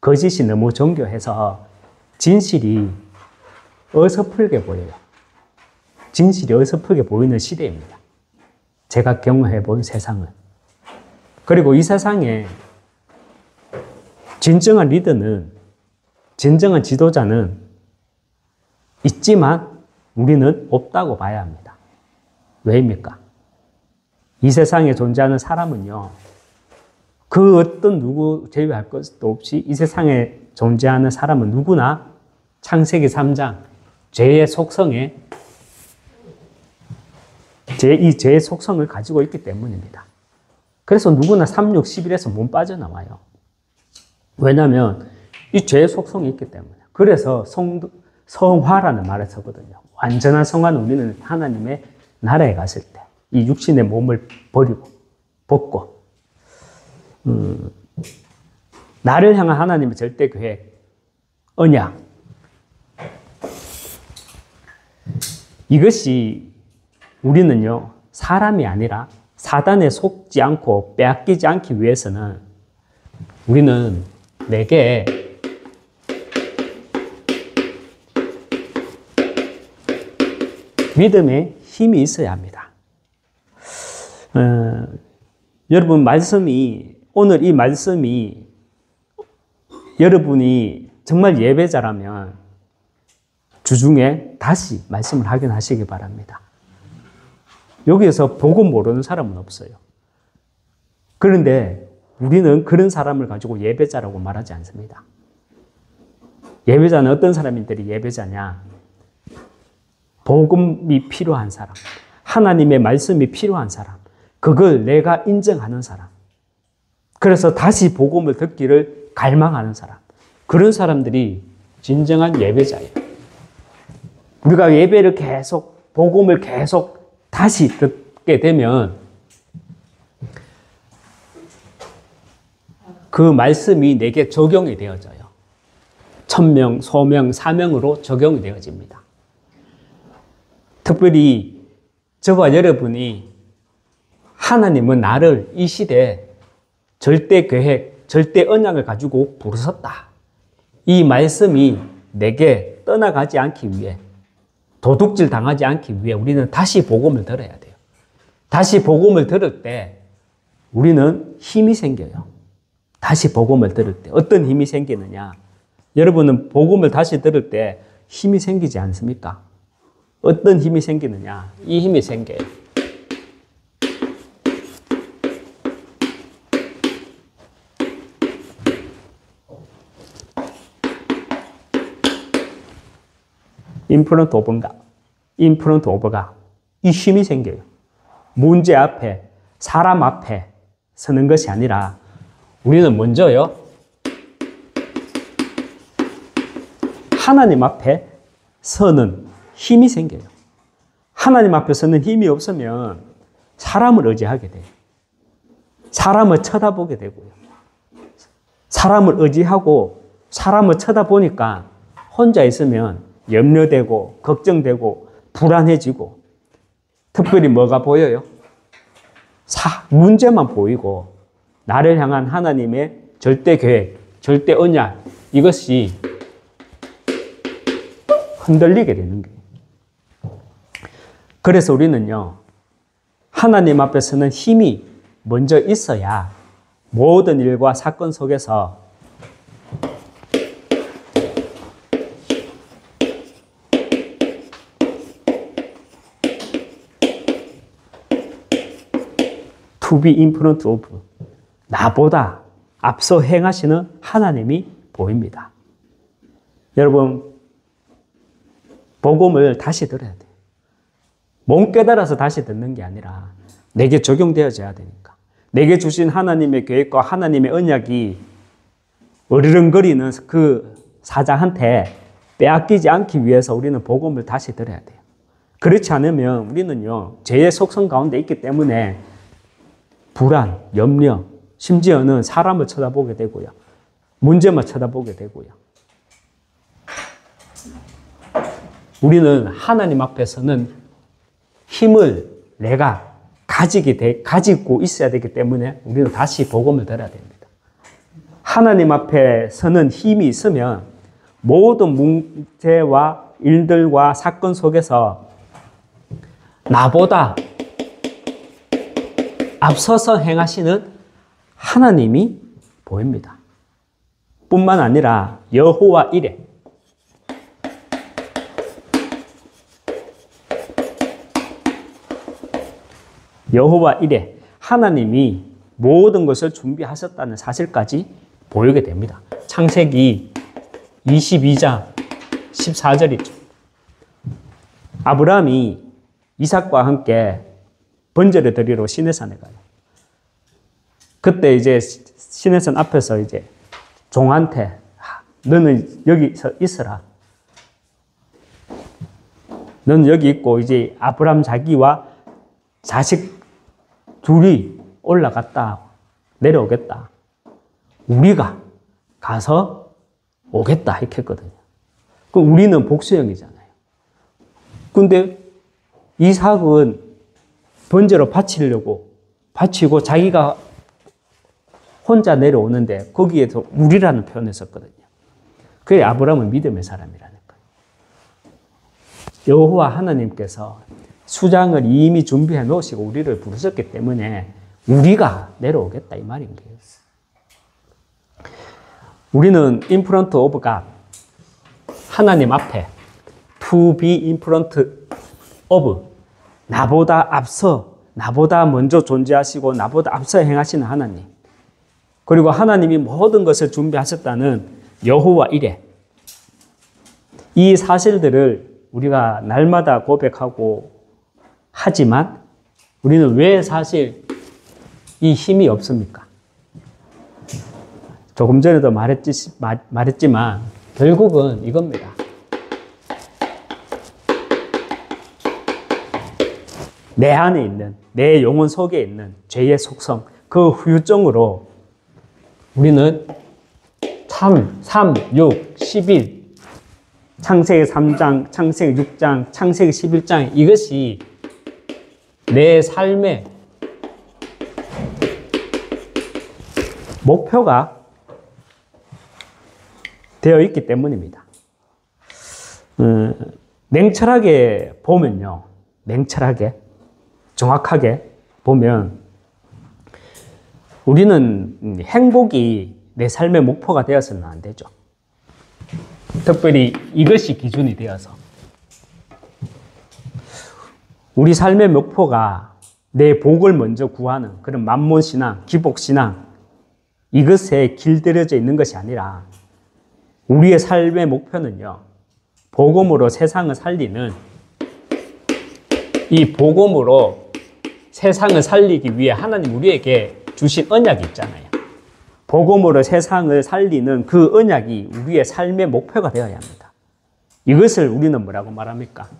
거짓이 너무 정교해서 진실이 어설프게 보여요. 진실이 어설프게 보이는 시대입니다. 제가 경험해 본 세상은. 그리고 이 세상에 진정한 리더는, 진정한 지도자는 있지만 우리는 없다고 봐야 합니다. 왜입니까? 이 세상에 존재하는 사람은요, 그 어떤 누구 제외할 것도 없이 이 세상에 존재하는 사람은 누구나 창세기 3장 죄의 속성에 이 죄의 속성을 가지고 있기 때문입니다. 그래서 누구나 3, 6, 11에서 못 빠져나와요. 왜냐하면 이 죄의 속성이 있기 때문에. 그래서 성화라는 말을 쓰거든요. 완전한 성화는 우리는 하나님의 나라에 갔을 때 이 육신의 몸을 버리고 벗고 나를 향한 하나님의 절대 계획, 언약, 이것이 우리는요 사람이 아니라 사단에 속지 않고 빼앗기지 않기 위해서는 우리는 내게 믿음의 힘이 있어야 합니다. 여러분 오늘 이 말씀이 여러분이 정말 예배자라면 주중에 다시 말씀을 확인하시기 바랍니다. 여기에서 복음 모르는 사람은 없어요. 그런데 우리는 그런 사람을 가지고 예배자라고 말하지 않습니다. 예배자는 어떤 사람들이 예배자냐? 복음이 필요한 사람, 하나님의 말씀이 필요한 사람, 그걸 내가 인정하는 사람, 그래서 다시 복음을 듣기를 갈망하는 사람, 그런 사람들이 진정한 예배자예요. 우리가 예배를 계속, 복음을 계속 다시 듣게 되면 그 말씀이 내게 적용이 되어져요. 천명, 소명, 사명으로 적용이 되어집니다. 특별히 저와 여러분이 하나님은 나를 이 시대에 절대 계획, 절대 언약을 가지고 부르셨다. 이 말씀이 내게 떠나가지 않기 위해, 도둑질 당하지 않기 위해 우리는 다시 복음을 들어야 돼요. 다시 복음을 들을 때 우리는 힘이 생겨요. 다시 복음을 들을 때 어떤 힘이 생기느냐? 여러분은 복음을 다시 들을 때 힘이 생기지 않습니까? 어떤 힘이 생기느냐? 이 힘이 생겨요. 인프런트 오버가 이 힘이 생겨요. 문제 앞에, 사람 앞에 서는 것이 아니라 우리는 먼저요, 하나님 앞에 서는 힘이 생겨요. 하나님 앞에 서는 힘이 없으면 사람을 의지하게 돼요. 사람을 쳐다보게 되고요. 사람을 의지하고 사람을 쳐다보니까 혼자 있으면 염려되고 걱정되고 불안해지고, 특별히 뭐가 보여요? 문제만 보이고 나를 향한 하나님의 절대 계획, 절대 언약, 이것이 흔들리게 되는 거예요. 그래서 우리는요, 하나님 앞에 서는 힘이 먼저 있어야 모든 일과 사건 속에서 to be in front of, 나보다 앞서 행하시는 하나님이 보입니다. 여러분, 복음을 다시 들어야 돼요. 못 깨달아서 다시 듣는 게 아니라 내게 적용되어져야 되니까. 내게 주신 하나님의 계획과 하나님의 언약이 어르렁거리는 그 사자한테 빼앗기지 않기 위해서 우리는 복음을 다시 들어야 돼요. 그렇지 않으면 우리는요, 죄의 속성 가운데 있기 때문에 불안, 염려, 심지어는 사람을 쳐다보게 되고요. 문제만 쳐다보게 되고요. 우리는 하나님 앞에서는 힘을 내가 가지고 있어야 되기 때문에 우리는 다시 복음을 들어야 됩니다. 하나님 앞에서는 힘이 있으면 모든 문제와 일들과 사건 속에서 나보다 앞서서 행하시는 하나님이 보입니다. 뿐만 아니라 여호와 이레, 여호와 이레, 하나님이 모든 것을 준비하셨다는 사실까지 보이게 됩니다. 창세기 22장 14절이죠. 아브라함이 이삭과 함께 번제를 드리러 시내산에 가요. 그때 이제 시내산 앞에서 이제 종한테 너는 여기서 있어라. 너는 여기 있고 이제 아브라함 자기와 자식 둘이 올라갔다. 내려오겠다. 우리가 가서 오겠다. 이렇게 했거든요. 그럼 우리는 복수형이잖아요. 근데 이삭은 번제로 바치고 자기가 혼자 내려오는데 거기에서 우리라는 표현을 썼거든요. 그게 아브라함은 믿음의 사람이라는 거예요. 여호와 하나님께서 수장을 이미 준비해 놓으시고 우리를 부르셨기 때문에 우리가 내려오겠다 이 말인 거예요. 우리는 in front of God, 하나님 앞에 to be in front of, 나보다 앞서, 나보다 먼저 존재하시고 나보다 앞서 행하시는 하나님, 그리고 하나님이 모든 것을 준비하셨다는 여호와 이레, 이 사실들을 우리가 날마다 고백하고 하지만 우리는 왜 사실 이 힘이 없습니까? 조금 전에도 말했지만 결국은 이겁니다. 내 안에 있는, 내 영혼 속에 있는 죄의 속성, 그 후유증으로 우리는 3, 6, 11, 창세기 3장, 창세기 6장, 창세기 11장, 이것이 내 삶의 목표가 되어 있기 때문입니다. 냉철하게 보면요. 냉철하게, 정확하게 보면 우리는 행복이 내 삶의 목표가 되어서는 안 되죠. 특별히 이것이 기준이 되어서. 우리 삶의 목표가 내 복을 먼저 구하는 그런 만몬신앙, 기복신앙, 이것에 길들여져 있는 것이 아니라 우리의 삶의 목표는요, 복음으로 세상을 살리는, 이 복음으로 세상을 살리기 위해 하나님 우리에게 주신 언약이 있잖아요. 복음으로 세상을 살리는 그 언약이 우리의 삶의 목표가 되어야 합니다. 이것을 우리는 뭐라고 말합니까?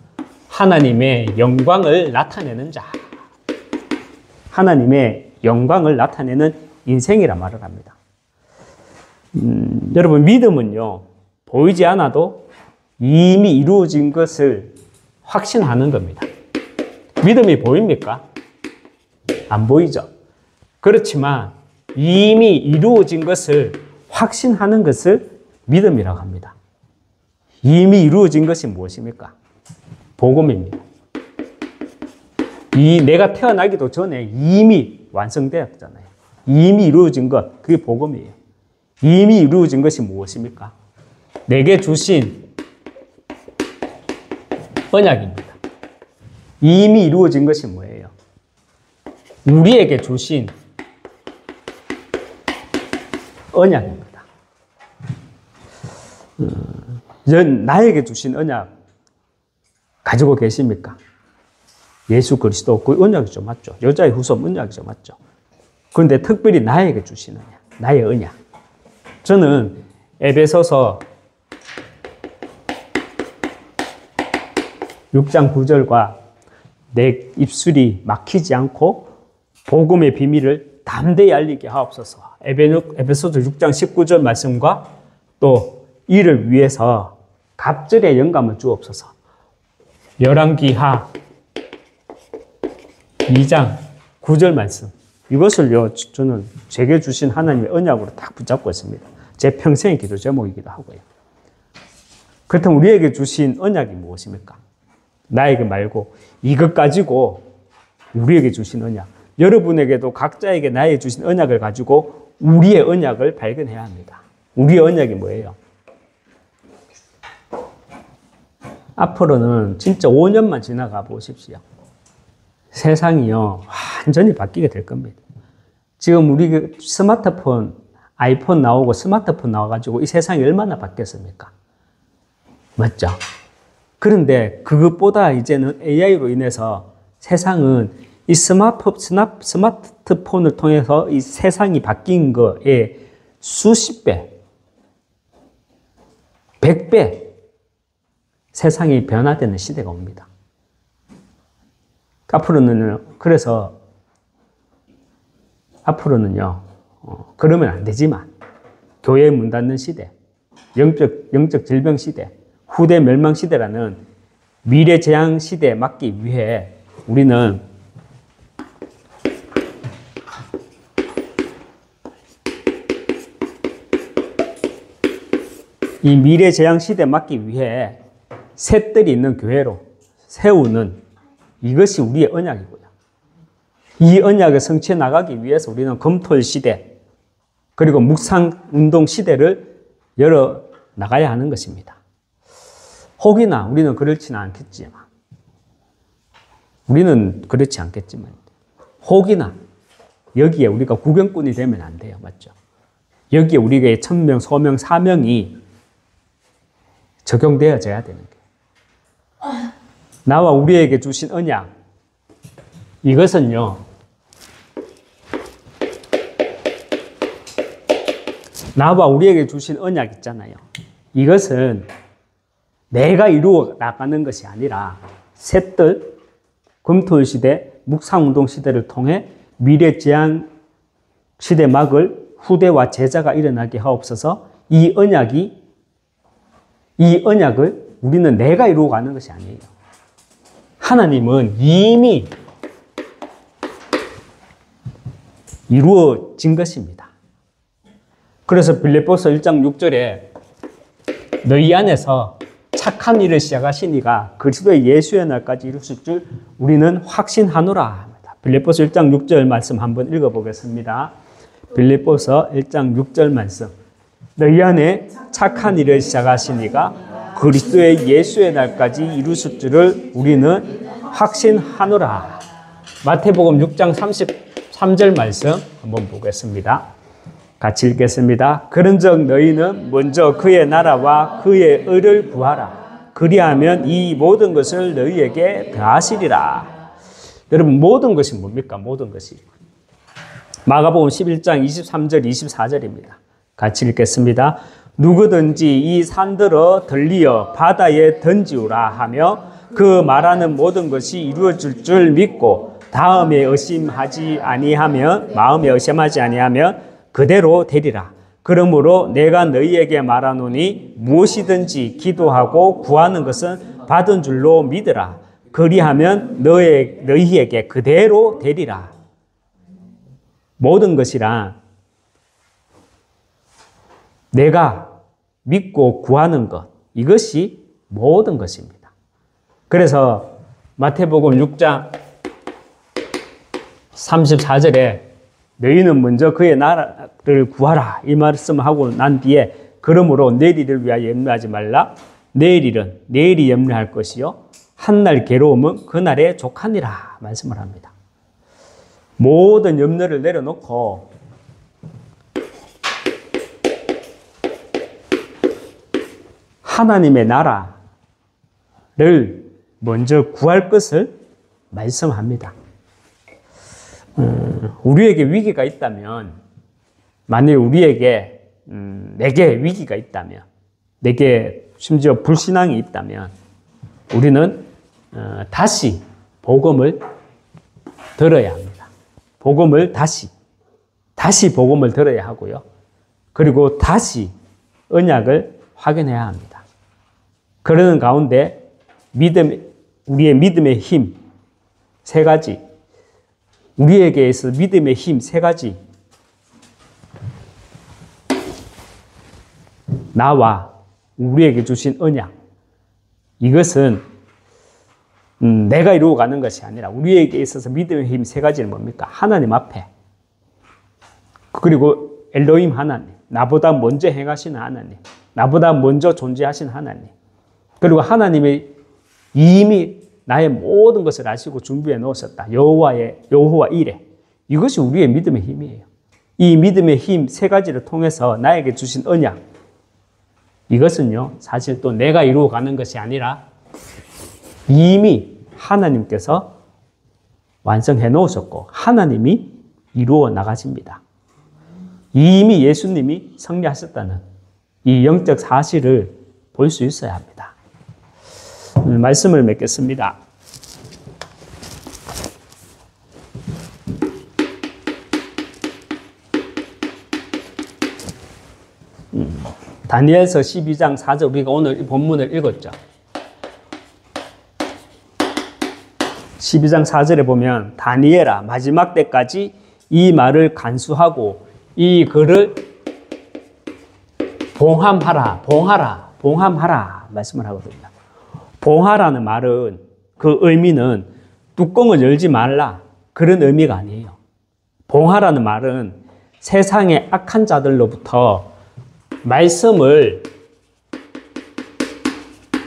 하나님의 영광을 나타내는 자. 하나님의 영광을 나타내는 인생이라 말을 합니다. 여러분, 믿음은요, 보이지 않아도 이미 이루어진 것을 확신하는 겁니다. 믿음이 보입니까? 안 보이죠? 그렇지만 이미 이루어진 것을 확신하는 것을 믿음이라고 합니다. 이미 이루어진 것이 무엇입니까? 복음입니다. 내가 태어나기도 전에 이미 완성되었잖아요. 이미 이루어진 것, 그게 복음이에요. 이미 이루어진 것이 무엇입니까? 내게 주신 언약입니다. 이미 이루어진 것이 뭐예요? 우리에게 주신 언약입니다. 나에게 주신 언약 가지고 계십니까? 예수 그리스도 그 언약이죠, 맞죠? 여자의 후손 언약이죠, 맞죠? 그런데 특별히 나에게 주신 언약, 나의 언약. 저는 에베소서 6장 9절과 내 입술이 막히지 않고 복음의 비밀을 담대히 알리게 하옵소서. 에베소서 6장 19절 말씀과 또 이를 위해서 갑절의 영감을 주옵소서. 열왕기하 2장 9절 말씀. 이것을요, 저는 제게 주신 하나님의 언약으로 딱 붙잡고 있습니다. 제 평생의 기도 제목이기도 하고요. 그렇다면 우리에게 주신 언약이 무엇입니까? 나에게 말고 이것 가지고 우리에게 주신 언약. 여러분에게도 각자에게 나에게 주신 언약을 가지고 우리의 언약을 발견해야 합니다. 우리의 언약이 뭐예요? 앞으로는 진짜 5년만 지나가 보십시오. 세상이요, 완전히 바뀌게 될 겁니다. 지금 우리 스마트폰 아이폰 나오고 스마트폰 나와가지고 이 세상이 얼마나 바뀌었습니까? 맞죠? 그런데 그것보다 이제는 AI로 인해서 세상은 이 스마트폰을 통해서 이 세상이 바뀐 거에 수십 배, 100배 세상이 변화되는 시대가 옵니다. 그래서 앞으로는요, 그러면 안 되지만 교회 문 닫는 시대, 영적 질병 시대, 후대 멸망 시대라는 미래 재앙 시대에 막기 위해 우리는 이 미래 재앙 시대에 막기 위해 셋들이 있는 교회로 세우는 이것이 우리의 언약이고요. 이 언약을 성취해 나가기 위해서 우리는 검토일 시대 그리고 묵상운동 시대를 열어 나가야 하는 것입니다. 혹이나 우리는 그렇지는 않겠지만 혹이나 여기에 우리가 구경꾼이 되면 안 돼요. 맞죠? 여기에 우리가 천명, 소명, 사명이 적용되어져야 되는 거예요. 나와 우리에게 주신 언약, 이것은요, 나와 우리에게 주신 언약 있잖아요. 이것은 내가 이루어 나가는 것이 아니라 셋들, 검토일 시대, 묵상운동 시대를 통해 미래 재앙 시대 막을 후대와 제자가 일어나게 하옵소서. 이 언약을 우리는 내가 이루어 가는 것이 아니에요. 하나님은 이미 이루어진 것입니다. 그래서 빌립보서 1장 6절에 너희 안에서 착한 일을 시작하시니가 그리스도의 예수의 날까지 이루실 줄 우리는 확신하노라. 빌립보서 1장 6절 말씀 한번 읽어보겠습니다. 빌립보서 1장 6절 말씀. 너희 안에 착한 일을 시작하시니가 그리스도의 예수의 날까지 이루실 줄을 우리는 확신하노라. 마태복음 6장 33절 말씀 한번 보겠습니다. 같이 읽겠습니다. 그런즉 너희는 먼저 그의 나라와 그의 의를 구하라. 그리하면 이 모든 것을 너희에게 더하시리라. 여러분, 모든 것이 뭡니까? 모든 것이. 마가복음 11장 23절 24절입니다. 같이 읽겠습니다. 누구든지 이 산들어 들리어 바다에 던지우라 하며 그 말하는 모든 것이 이루어질 줄 믿고 마음에 의심하지 아니하면 그대로 되리라. 그러므로 내가 너희에게 말하노니 무엇이든지 기도하고 구하는 것은 받은 줄로 믿으라. 그리하면 너희에게 그대로 되리라. 모든 것이란 내가 믿고 구하는 것, 이것이 모든 것입니다. 그래서 마태복음 6장 34절에 너희는 먼저 그의 나라를 구하라 이 말씀하고 난 뒤에 그러므로 내일을 위하여 염려하지 말라. 내일이 염려할 것이요 한날 괴로움은 그날에 족하니라 말씀을 합니다. 모든 염려를 내려놓고 하나님의 나라를 먼저 구할 것을 말씀합니다. 우리에게 위기가 있다면, 만일 우리에게 내게 위기가 있다면, 내게 심지어 불신앙이 있다면 우리는 다시 복음을 들어야 합니다. 복음을 다시 복음을 들어야 하고요. 그리고 다시 언약을 확인해야 합니다. 그러는 가운데 우리의 믿음의 힘 세 가지, 우리에게 있어 믿음의 힘 세 가지, 나와 우리에게 주신 언약, 이것은 내가 이루어가는 것이 아니라 우리에게 있어서 믿음의 힘 세 가지는 뭡니까? 하나님 앞에, 그리고 엘로힘 하나님, 나보다 먼저 행하시는 하나님, 나보다 먼저 존재하신 하나님, 그리고 하나님이 이미 나의 모든 것을 아시고 준비해 놓으셨다. 여호와 이레. 이것이 우리의 믿음의 힘이에요. 이 믿음의 힘 세 가지를 통해서 나에게 주신 언약, 이것은요, 사실 또 내가 이루어가는 것이 아니라 이미 하나님께서 완성해 놓으셨고 하나님이 이루어 나가십니다. 이미 예수님이 승리하셨다는 이 영적 사실을 볼 수 있어야 합니다. 말씀을 맺겠습니다. 다니엘서 12장 4절, 우리가 오늘 이 본문을 읽었죠. 12장 4절에 보면 다니엘아 마지막 때까지 이 말을 간수하고 이 글을 봉함하라 말씀을 하거든요. 봉하라는 말은 그 의미는 뚜껑을 열지 말라 그런 의미가 아니에요. 봉하라는 말은 세상의 악한 자들로부터 말씀을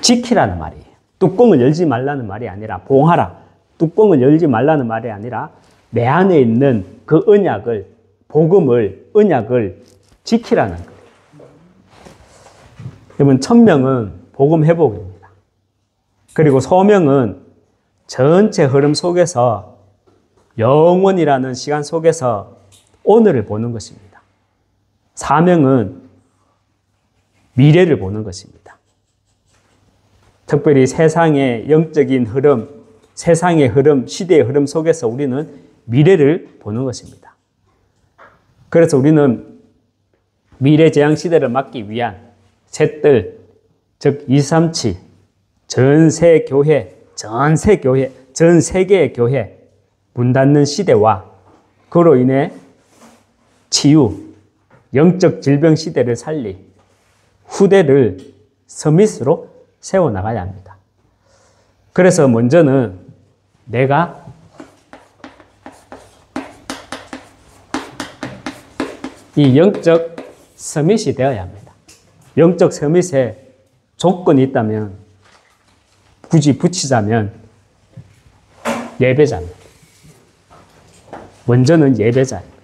지키라는 말이에요. 뚜껑을 열지 말라는 말이 아니라 봉하라. 뚜껑을 열지 말라는 말이 아니라 내 안에 있는 그 언약을, 복음을, 언약을 지키라는 거예요. 여러분, 천명은 복음 회복입니다. 그리고 소명은 전체 흐름 속에서 영원이라는 시간 속에서 오늘을 보는 것입니다. 사명은 미래를 보는 것입니다. 특별히 세상의 영적인 흐름, 세상의 흐름, 시대의 흐름 속에서 우리는 미래를 보는 것입니다. 그래서 우리는 미래 재앙 시대를 막기 위한 셋들, 즉 237, 전세 교회, 전 세계의 교회, 문 닫는 시대와 그로 인해 치유, 영적 질병 시대를 살릴 후대를 서밋으로 세워나가야 합니다. 그래서 먼저는 내가 이 영적 서밋이 되어야 합니다. 영적 서밋에 조건이 있다면 굳이 붙이자면 예배자입니다. 먼저는 예배자입니다.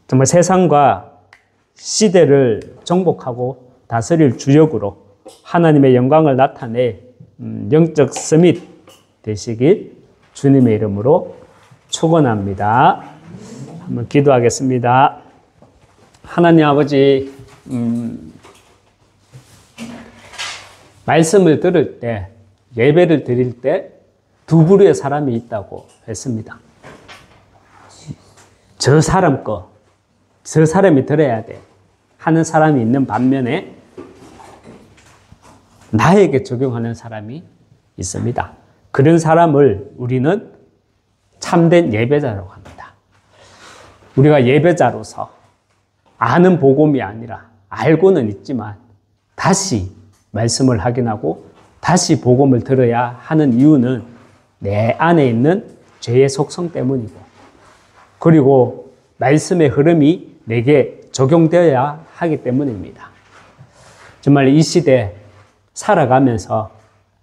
정말 세상과 시대를 정복하고 다스릴 주역으로 하나님의 영광을 나타내 영적 서밋 되시길 주님의 이름으로 축원합니다. 한번 기도하겠습니다. 하나님 아버지, 말씀을 들을 때, 예배를 드릴 때 두 부류의 사람이 있다고 했습니다. 저 사람 거, 저 사람이 들어야 돼 하는 사람이 있는 반면에 나에게 적용하는 사람이 있습니다. 그런 사람을 우리는 참된 예배자라고 합니다. 우리가 예배자로서 아는 복음이 아니라 알고는 있지만 다시 말씀을 확인하고 다시 복음을 들어야 하는 이유는 내 안에 있는 죄의 속성 때문이고, 그리고 말씀의 흐름이 내게 적용되어야 하기 때문입니다. 정말 이 시대 살아가면서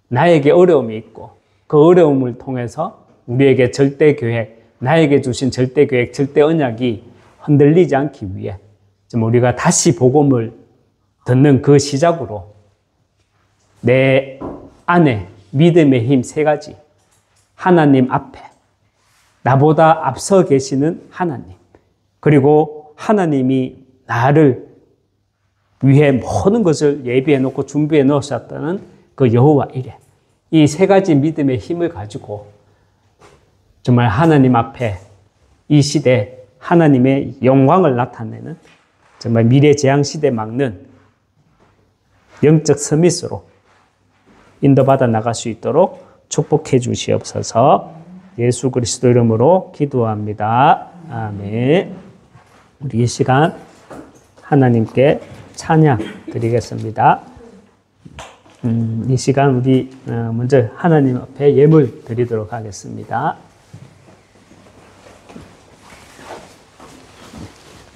나에게 어려움이 있고 그 어려움을 통해서 우리에게 절대 계획, 나에게 주신 절대 계획, 절대 언약이 흔들리지 않기 위해 좀 우리가 다시 복음을 듣는 그 시작으로 내 안에 믿음의 힘 세 가지, 하나님 앞에 나보다 앞서 계시는 하나님, 그리고 하나님이 나를 위해 모든 것을 예비해 놓고 준비해 놓으셨다는 그 여호와 이레, 이 세 가지 믿음의 힘을 가지고 정말 하나님 앞에 이 시대 하나님의 영광을 나타내는 정말 미래 재앙 시대 막는 영적 서밋으로 인도받아 나갈 수 있도록 축복해 주시옵소서. 예수 그리스도 이름으로 기도합니다. 아멘. 우리 이 시간 하나님께 찬양 드리겠습니다. 이 시간 우리 먼저 하나님 앞에 예물 드리도록 하겠습니다.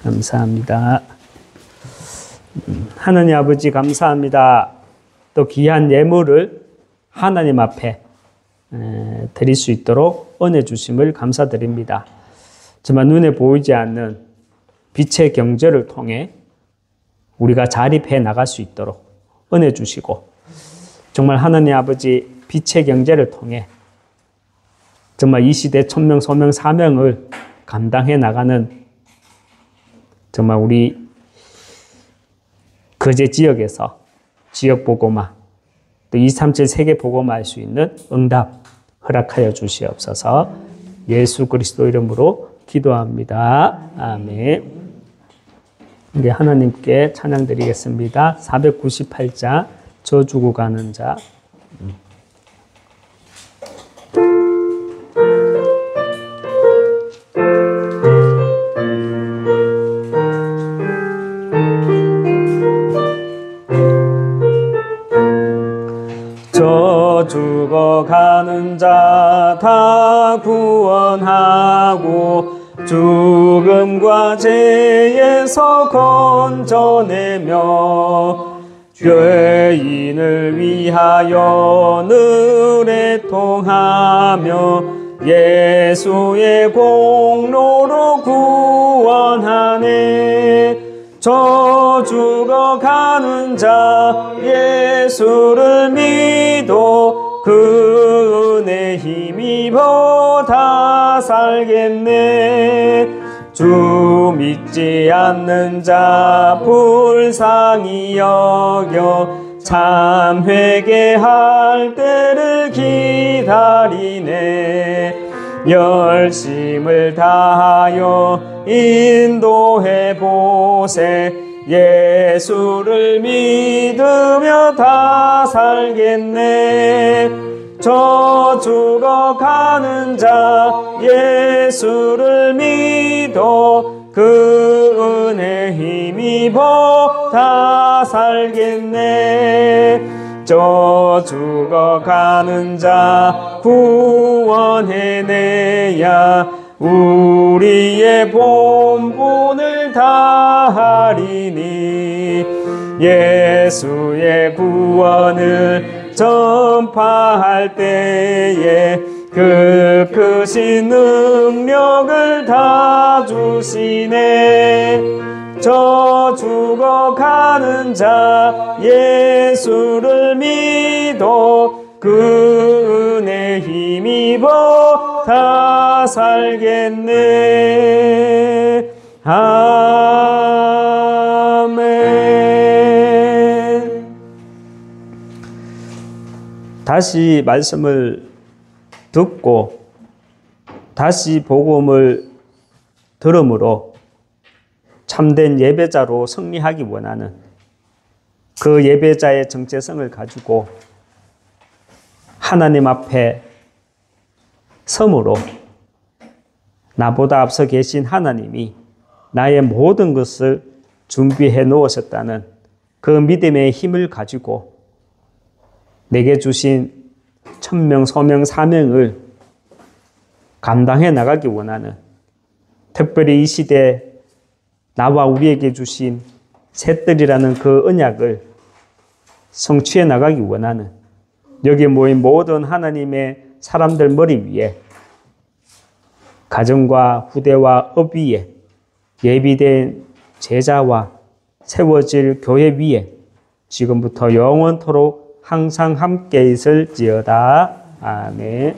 감사합니다. 하나님 아버지 감사합니다. 또 귀한 예물을 하나님 앞에 드릴 수 있도록 은혜 주심을 감사드립니다. 정말 눈에 보이지 않는 빛의 경제를 통해 우리가 자립해 나갈 수 있도록 은혜 주시고, 정말 하나님 아버지 빛의 경제를 통해 정말 이 시대 천명, 소명, 사명을 감당해 나가는 정말 우리 거제 지역에서 지역 보고마, 또 237 세계 보고마 할 수 있는 응답 허락하여 주시옵소서. 예수 그리스도 이름으로 기도합니다. 아멘. 이제 하나님께 찬양 드리겠습니다. 498자 저 주고 가는 자. 저 죽어가는 자 다 구원하고 죽음과 죄에서 건져내며 죄인을 위하여 늘 애통하며 예수의 공로로 구원하네. 저 죽어가는 자 예수를 믿어 그 은혜 힘입어 다 살겠네. 주 믿지 않는 자 불쌍히 여겨 참 회개할 때를 기다리네. 열심을 다하여 인도해 보세. 예수를 믿으며 다 살겠네. 저 죽어가는 자 예수를 믿어 그 은혜 힘입어 다 살겠네. 저 죽어가는 자 구원해내야 우리의 본분을 다하리니. 예수의 구원을 전파할 때에 그 크신 능력을 다 주시네. 저 죽어가는 자 예수를 믿어 그 은혜 힘입어 다 살겠네. 아멘. 다시 말씀을 듣고 다시 복음을 들음으로 참된 예배자로 승리하기 원하는 그 예배자의 정체성을 가지고 하나님 앞에 섬으로 나보다 앞서 계신 하나님이 나의 모든 것을 준비해 놓으셨다는 그 믿음의 힘을 가지고 내게 주신 천명, 소명, 사명을 감당해 나가기 원하는, 특별히 이 시대 나와 우리에게 주신 셋들이라는 그 언약을 성취해 나가기 원하는 여기 모인 모든 하나님의 사람들 머리 위에, 가정과 후대와 업 위에 예비된 제자와 세워질 교회 위에 지금부터 영원토록 항상 함께 있을지어다. 아멘.